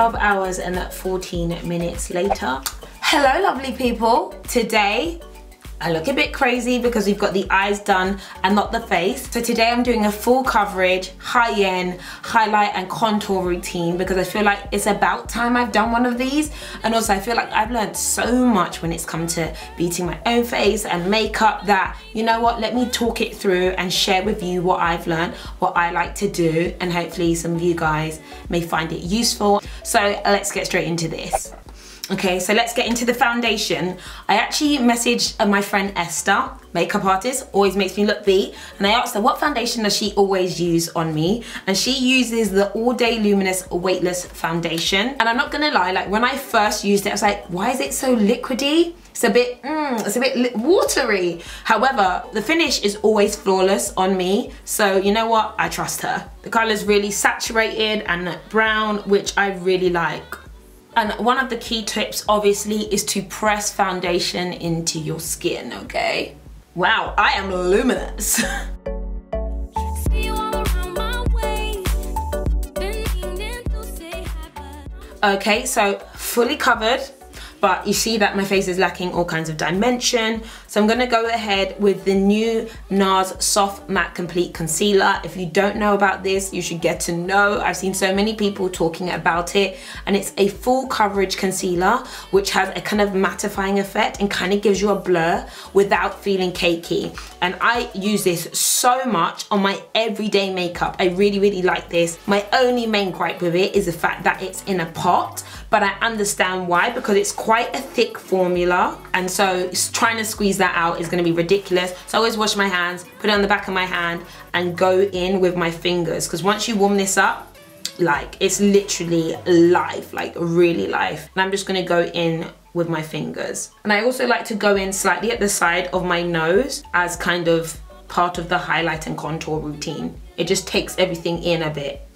12 hours and 14 minutes later. Hello lovely people. Today I look a bit crazy because we've got the eyes done and not the face. So today I'm doing a full coverage, high-end highlight and contour routine because I feel like it's about time I've done one of these. And also I feel like I've learned so much when it's come to beating my own face and makeup that, you know what, let me talk it through and share with you what I've learned, what I like to do, and hopefully some of you guys may find it useful. So let's get straight into this. Okay, so let's get into the foundation. I actually messaged my friend Esther, makeup artist, always makes me look beat, and I asked her what foundation does she always use on me, and she uses the All Day Luminous Weightless Foundation. And I'm not gonna lie, like when I first used it, I was like, why is it so liquidy? It's a bit watery. However, the finish is always flawless on me, so you know what? I trust her. The color's really saturated and brown, which I really like. And one of the key tips obviously is to press foundation into your skin, okay? Wow, I am luminous. Okay, so fully covered, but you see that my face is lacking all kinds of dimension. So I'm gonna go ahead with the new NARS Soft Matte Complete Concealer. If you don't know about this, you should get to know. I've seen so many people talking about it, and it's a full coverage concealer, which has a kind of mattifying effect and kind of gives you a blur without feeling cakey. And I use this so much on my everyday makeup. I really, really like this. My only main gripe with it is the fact that it's in a pot, but I understand why, because it's quite a thick formula, and so trying to squeeze that out is gonna be ridiculous. So I always wash my hands, put it on the back of my hand, and go in with my fingers, because once you warm this up, like, it's literally live, like really live. And I'm just gonna go in with my fingers. And I also like to go in slightly at the side of my nose as kind of part of the highlight and contour routine. It just takes everything in a bit.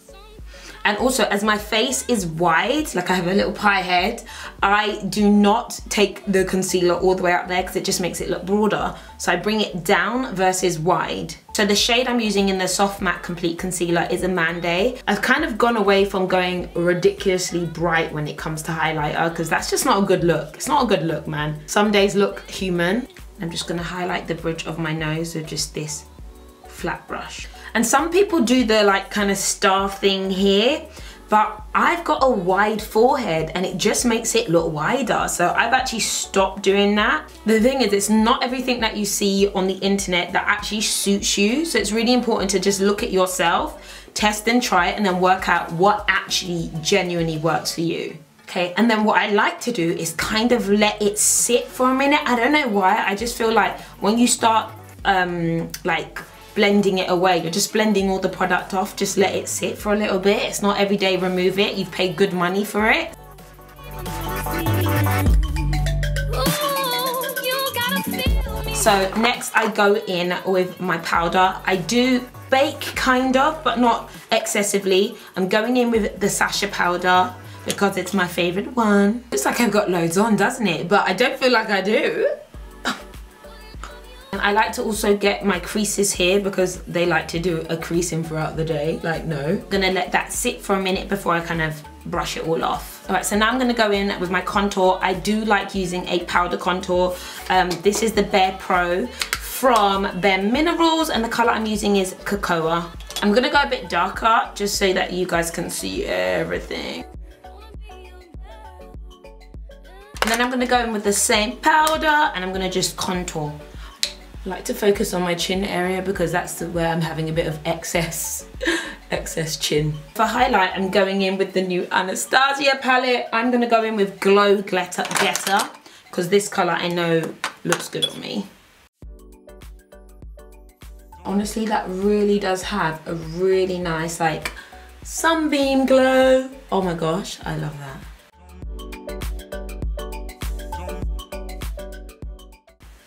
And also, as my face is wide, like I have a little pie head, I do not take the concealer all the way up there because it just makes it look broader. So I bring it down versus wide. So the shade I'm using in the Soft Matte Complete Concealer is a Manday. I've kind of gone away from going ridiculously bright when it comes to highlighter because that's just not a good look. It's not a good look, man. Some days look human. I'm just gonna highlight the bridge of my nose with just this flat brush. And some people do the like kind of star thing here, but I've got a wide forehead and it just makes it look wider. So I've actually stopped doing that. The thing is, it's not everything that you see on the internet that actually suits you. So it's really important to just look at yourself, test and try it, and then work out what actually genuinely works for you. Okay, and then what I like to do is kind of let it sit for a minute. I don't know why, I just feel like when you start like blending it away, you're just blending all the product off. Just let it sit for a little bit. It's not every day remove it. You've paid good money for it. So next I go in with my powder. I do bake kind of, but not excessively. I'm going in with the Sacha powder because it's my favorite one. Looks like I've got loads on, doesn't it? But I don't feel like I do. I like to also get my creases here because they like to do a creasing throughout the day, like no. I'm gonna let that sit for a minute before I kind of brush it all off. All right, so now I'm gonna go in with my contour. I do like using a powder contour. This is the Bare Pro from Bare Minerals, and the color I'm using is Cocoa. I'm gonna go a bit darker just so that you guys can see everything. And then I'm gonna go in with the same powder and I'm gonna just contour. I like to focus on my chin area because that's where I'm having a bit of excess chin. For highlight, I'm going in with the new Anastasia palette. I'm gonna go in with Glow Getter because this color I know looks good on me. Honestly, that really does have a really nice like sunbeam glow. Oh my gosh, I love that.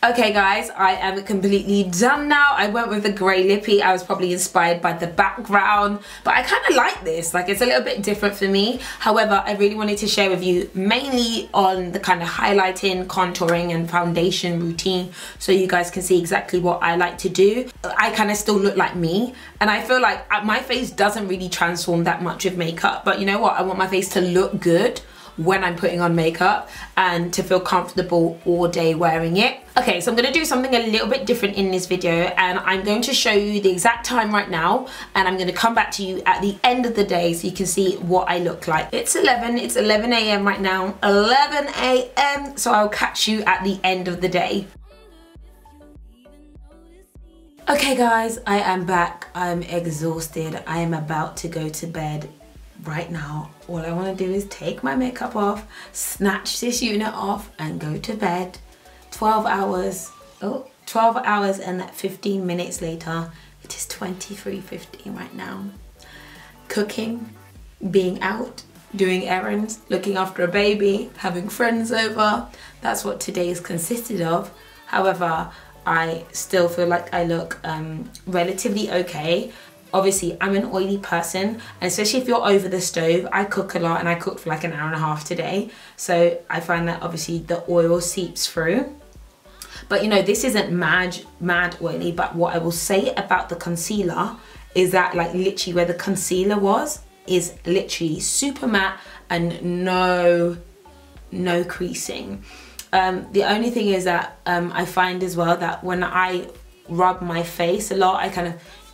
Okay guys, I am completely done now. I went with the grey lippy. I was probably inspired by the background, but I kind of like this. Like, it's a little bit different for me. However, I really wanted to share with you mainly on the kind of highlighting, contouring and foundation routine, so you guys can see exactly what I like to do. I kind of still look like me, and I feel like my face doesn't really transform that much with makeup, but you know what? I want my face to look good when I'm putting on makeup and to feel comfortable all day wearing it. Okay, so I'm gonna do something a little bit different in this video, and I'm going to show you the exact time right now, and I'm gonna come back to you at the end of the day so you can see what I look like. It's 11 a.m. right now, 11 a.m. So I'll catch you at the end of the day. Okay guys, I am back. I'm exhausted. I am about to go to bed right now. All I want to do is take my makeup off, snatch this unit off and go to bed. 12 hours and 15 minutes later. It is 23:15 right now. Cooking, being out, doing errands, looking after a baby, having friends over. That's what today's consisted of. However, I still feel like I look relatively okay. Obviously, I'm an oily person, and especially if you're over the stove, I cook a lot, and I cooked for like an hour and a half today. So I find that obviously the oil seeps through. But you know, this isn't mad oily, but what I will say about the concealer is that like literally where the concealer was is literally super matte and no creasing. The only thing is that I find as well that when I rub my face a lot,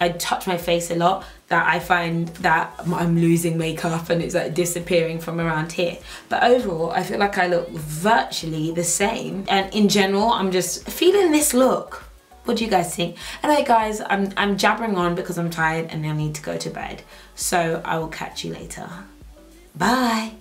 I touch my face a lot, that I find that I'm losing makeup and it's like disappearing from around here. But overall, I feel like I look virtually the same. And in general, I'm just feeling this look. What do you guys think? Anyway guys, I'm jabbering on because I'm tired and I need to go to bed. So I will catch you later. Bye.